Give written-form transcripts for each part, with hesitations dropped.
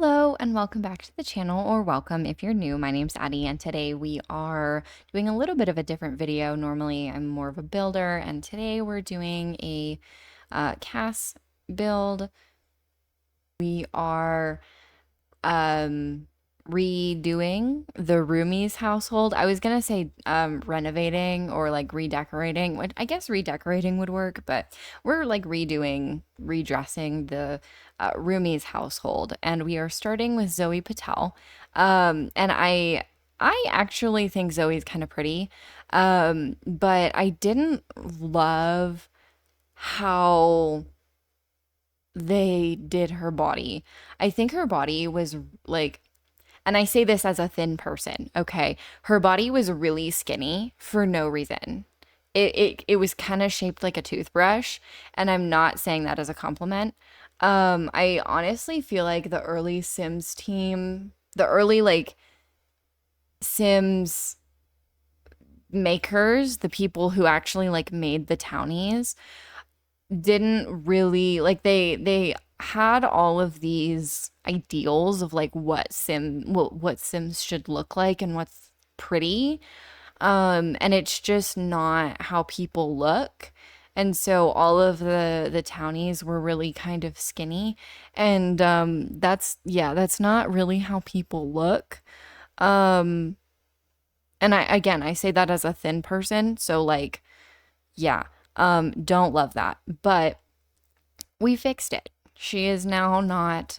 Hello and welcome back to the channel, or welcome if you're new. My name's Addie and today we are doing a little bit of a different video. Normally I'm more of a builder and today we're doing a CAS build. We are redoing the Roomies household. I was gonna say renovating or like redecorating, which I guess redecorating would work, but we're like redressing the Roomies household, and we are starting with Zoe Patel. And I actually think Zoe's kind of pretty, but I didn't love how they did her body. I think her body was like, and I say this as a thin person, okay? Her body was really skinny for no reason. It was kind of shaped like a toothbrush, and I'm not saying that as a compliment. I honestly feel like the early Sims team, the early like Sims makers, the people who actually like made the townies, didn't really like they had all of these ideals of like what Sims should look like and what's pretty. And it's just not how people look. And so all of the townies were really kind of skinny. And that's not really how people look. Um and I say that as a thin person, so like yeah, don't love that. But we fixed it. She is now not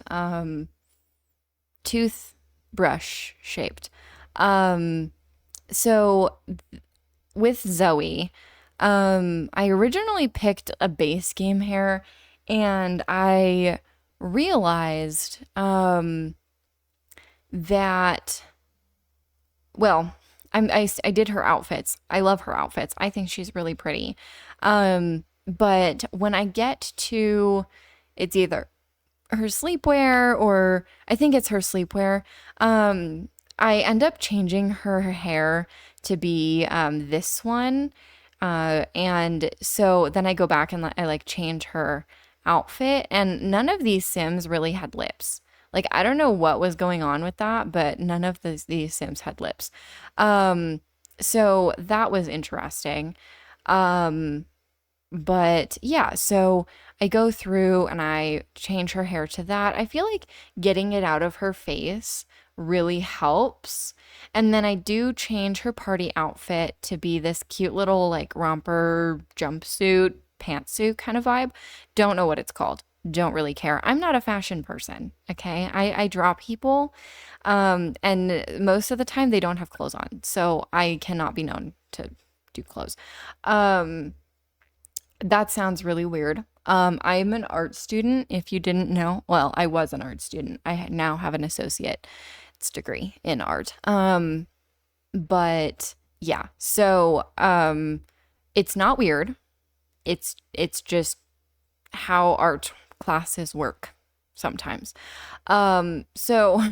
toothbrush shaped. Um, so with Zoe, I originally picked a base game hair and I realized that, well, I did her outfits. I love her outfits. I think she's really pretty. But when I get to, it's either her sleepwear or I think it's her sleepwear. I end up changing her hair to be this one. And so then I go back and I like change her outfit, and none of these Sims really had lips. Like I don't know what was going on with that, but none of these Sims had lips. Um, so that was interesting. Um, but yeah, so I go through and I change her hair to that. I feel like getting it out of her face really helps. And then I do change her party outfit to be this cute little like romper jumpsuit, pantsuit kind of vibe. Don't know what it's called. Don't really care. I'm not a fashion person, okay? I draw people, and most of the time they don't have clothes on, so I cannot be known to do clothes. Um, that sounds really weird. I'm an art student, if you didn't know. Well, I was an art student. Now have an associate's degree in art. But yeah, so it's not weird. It's just how art classes work sometimes. So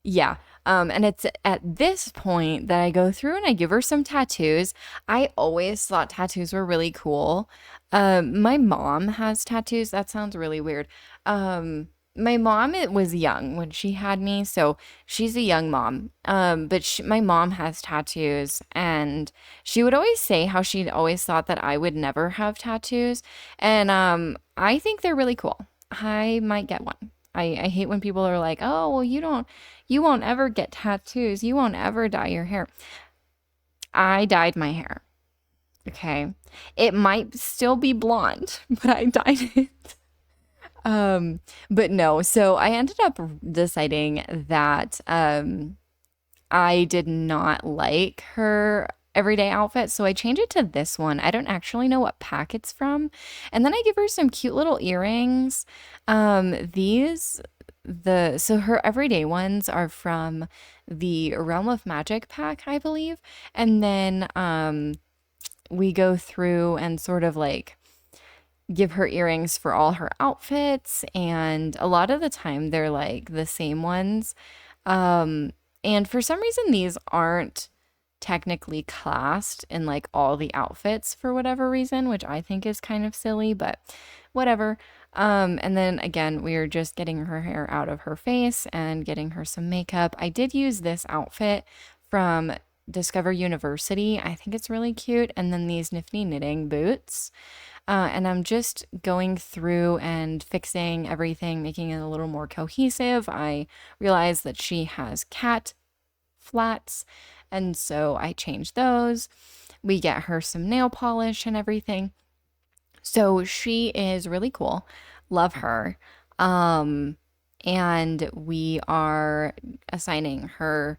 yeah. And it's at this point that I go through and I give her some tattoos. I always thought tattoos were really cool. My mom has tattoos. That sounds really weird. My mom, it was young when she had me, so she's a young mom. But my mom has tattoos, and she would always say how she'd always thought that I would never have tattoos. And I think they're really cool. I might get one. I hate when people are like, oh, well, you won't ever get tattoos. You won't ever dye your hair. I dyed my hair. Okay. It might still be blonde, but I dyed it. But no, so I ended up deciding that I did not like her everyday outfit, so I changed it to this one. I don't actually know what pack it's from. And then I give her some cute little earrings. These so her everyday ones are from the Realm of Magic pack, I believe. And then we go through and sort of like give her earrings for all her outfits, and a lot of the time they're like the same ones. And for some reason these aren't technically classed in like all the outfits for whatever reason, which I think is kind of silly, but whatever. And then again, we are just getting her hair out of her face and getting her some makeup. I did use this outfit from Discover University. I think it's really cute. And then these nifty knitting boots. And I'm just going through and fixing everything, making it a little more cohesive. I realized that she has cat flats, and so I changed those. We get her some nail polish and everything. So she is really cool. Love her. Um, and we are assigning her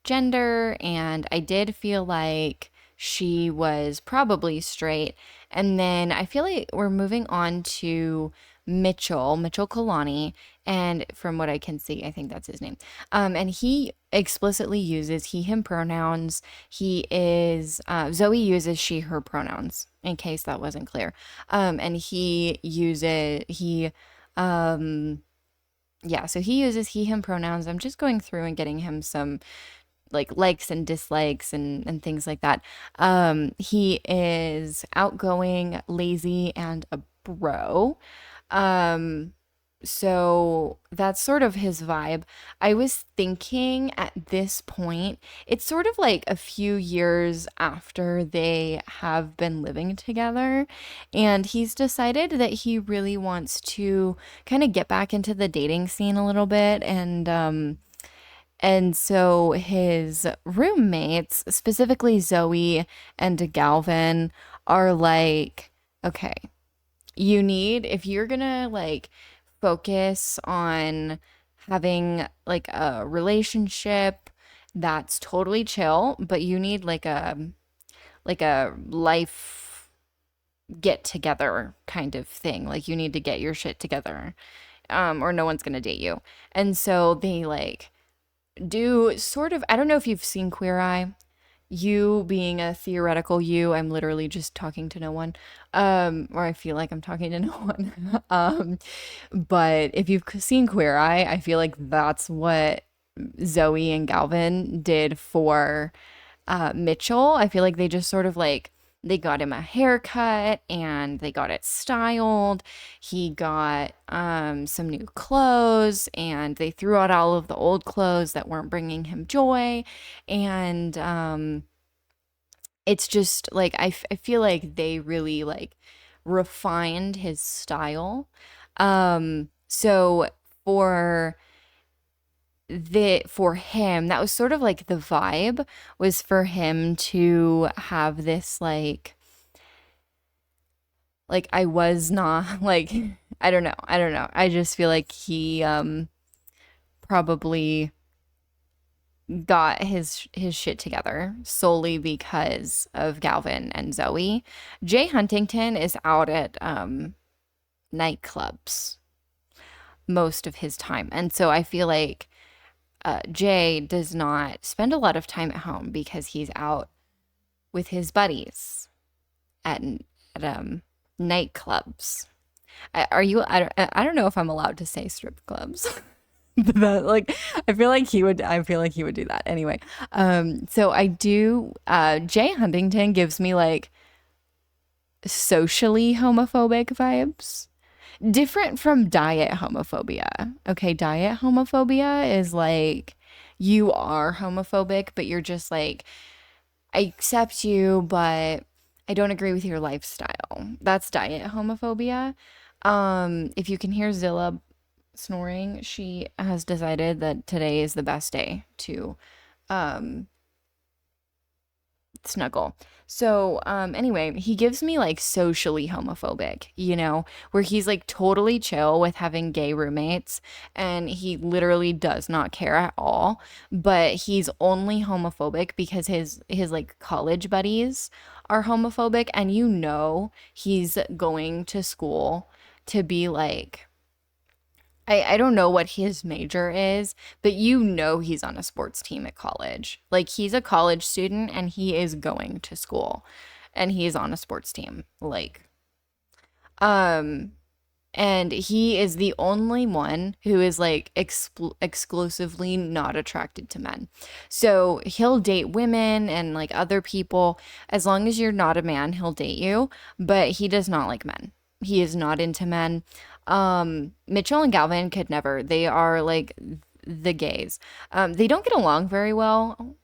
gender, and I did feel like she was probably straight. And then I feel like we're moving on to Mitchell Kalani, and from what I can see, I think that's his name. And he explicitly uses he, him pronouns. He is, Zoe uses she, her pronouns, in case that wasn't clear. And um, yeah, so he uses he, him pronouns. I'm just going through and getting him some like likes and dislikes and things like that. He is outgoing, lazy, and a bro. Um, so that's sort of his vibe. I was thinking at this point, it's sort of like a few years after they have been living together, and he's decided that he really wants to kind of get back into the dating scene a little bit, and so his roommates, specifically Zoe and Galvin, are like, okay, if you're gonna like focus on having like a relationship that's totally chill, but you need like a life get together kind of thing. Like you need to get your shit together, or no one's gonna date you. And so they like do sort of, I don't know if you've seen Queer Eye. You being a theoretical you, I'm literally just talking to no one. Or I feel like I'm talking to no one. But if you've seen Queer Eye, I feel like that's what Zoe and Galvin did for Mitchell. I feel like they just sort of like they got him a haircut and they got it styled. He got some new clothes and they threw out all of the old clothes that weren't bringing him joy. And it's just like I feel like they really like refined his style. So for for him, that was sort of like the vibe was for him to have this like I was not like I don't know. I just feel like he probably got his shit together solely because of Galvin and Zoe. Jay Huntington is out at nightclubs most of his time. And so I feel like Jay does not spend a lot of time at home because he's out with his buddies at nightclubs. Are you? I don't know if I'm allowed to say strip clubs. Like I feel like he would. I feel like he would do that anyway. So I do. Jay Huntington gives me like socially homophobic vibes. Different from diet homophobia. Okay, diet homophobia is like you are homophobic, but you're just like, I accept you, but I don't agree with your lifestyle. That's diet homophobia. If you can hear Zilla snoring, she has decided that today is the best day to um snuggle. So, anyway, he gives me like socially homophobic, where he's like totally chill with having gay roommates and he literally does not care at all, but he's only homophobic because his like college buddies are homophobic and he's going to school to be like I don't know what his major is, but he's on a sports team at college. Like he's a college student and he is going to school and he's on a sports team. Like, um, and he is the only one who is like exclusively not attracted to men. So he'll date women and like other people. As long as you're not a man, he'll date you, but he does not like men. He is not into men. Mitchell and Galvin could never. They are like the gays. They don't get along very well.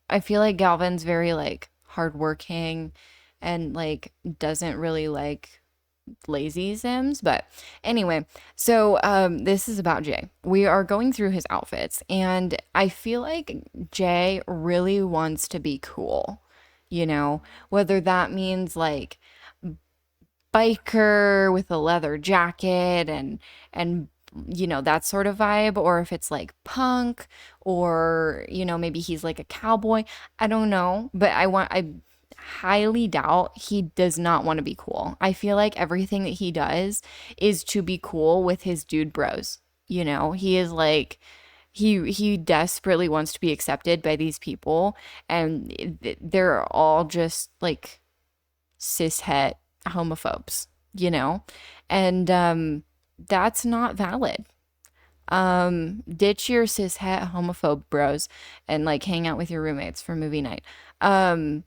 I feel like Galvin's very like hardworking and like doesn't really like lazy Sims. But anyway, so this is about Jay. We are going through his outfits, and I feel like Jay really wants to be cool, whether that means like biker with a leather jacket and that sort of vibe, or if it's like punk, or maybe he's like a cowboy. I don't know, but I highly doubt he does not want to be cool. I feel like everything that he does is to be cool with his dude bros. He is like he desperately wants to be accepted by these people, and they're all just like cishet homophobes, and that's not valid. Ditch your cishet homophobe bros and like hang out with your roommates for movie night. Um,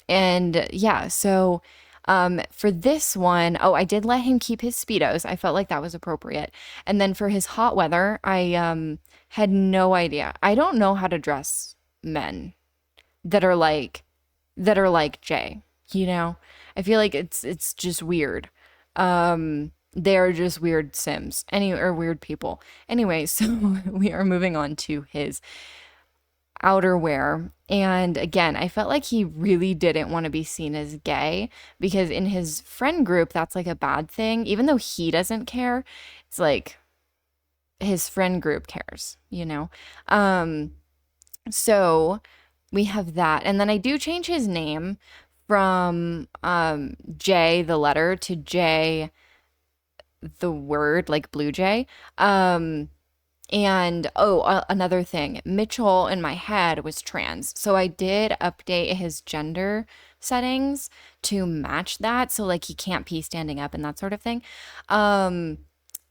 and yeah, so for this one, oh, I did let him keep his Speedos. I felt like that was appropriate. And then for his hot weather, I had no idea. I don't know how to dress men that are like Jay, you know? I feel like it's just weird. They're just weird Sims. Or weird people. Anyway, so we are moving on to his outerwear. And again, I felt like he really didn't want to be seen as gay because in his friend group, that's like a bad thing. Even though he doesn't care, it's like his friend group cares, you know? Um, so we have that. And then I do change his name from J, the letter, to J, the word, like Blue Jay. And oh, another thing, Mitchell in my head was trans. So I did update his gender settings to match that. So like he can't pee standing up and that sort of thing. Um,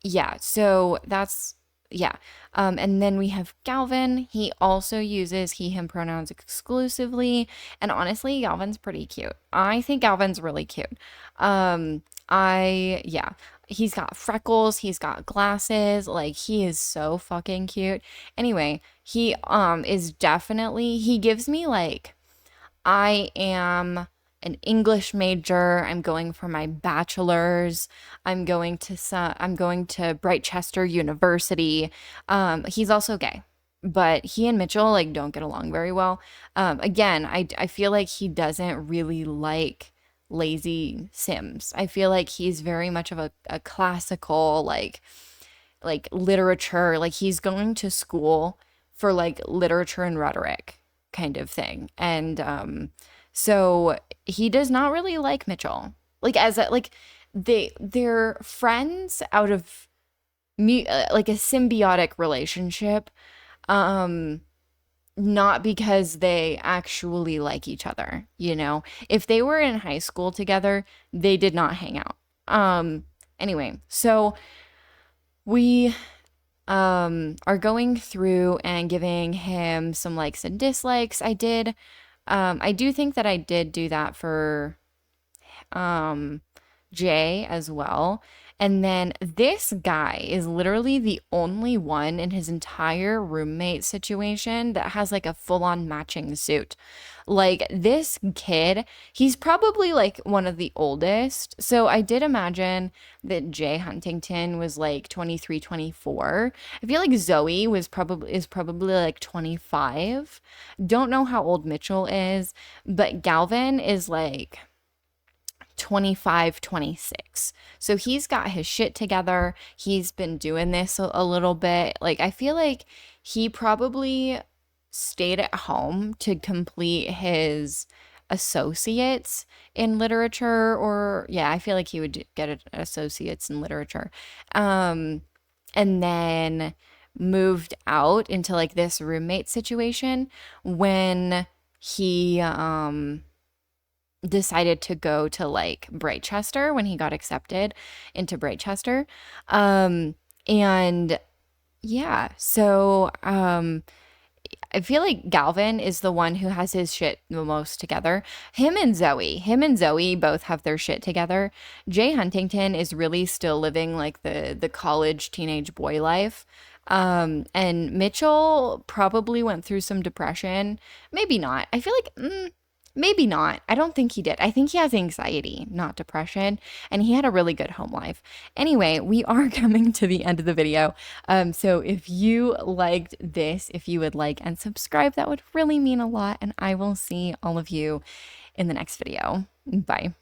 yeah, so that's yeah. And then we have Galvin. He also uses he, him pronouns exclusively. And honestly, Galvin's pretty cute. I think Galvin's really cute. Yeah, he's got freckles, he's got glasses, like he is so fucking cute. Anyway, he is definitely he gives me like I am an English major. I'm going for my bachelor's. I'm going to Brightchester University. He's also gay, but he and Mitchell like don't get along very well. Again, I feel like he doesn't really like lazy Sims. I feel like he's very much of a classical like literature, like he's going to school for like literature and rhetoric kind of thing. And so he does not really like Mitchell. Like as a, like they're friends out of like a symbiotic relationship. Um Not because they actually like each other, you know? If they were in high school together, they did not hang out. Anyway, so we are going through and giving him some likes and dislikes. I do think that I did do that for um Jay as well. And then this guy is literally the only one in his entire roommate situation that has like a full-on matching suit. Like this kid, he's probably like one of the oldest. So I did imagine that Jay Huntington was like 23, 24. I feel like Zoe is probably like 25. Don't know how old Mitchell is, but Galvin is like 25, 26. So he's got his shit together. He's been doing this a little bit. Like, I feel like he probably stayed at home to complete his associates in literature, or yeah, I feel like he would get an associates in literature. Um, and then moved out into like this roommate situation when he decided to go to like Brightchester when he got accepted into Brightchester. And yeah, so I feel like Galvin is the one who has his shit the most together. Him and Zoe both have their shit together. Jay Huntington is really still living like the college teenage boy life. And Mitchell probably went through some depression. Maybe not. I feel like maybe not. I don't think he did. I think he has anxiety, not depression, and he had a really good home life. Anyway, we are coming to the end of the video. So if you liked this, if you would like and subscribe, that would really mean a lot, and I will see all of you in the next video. Bye.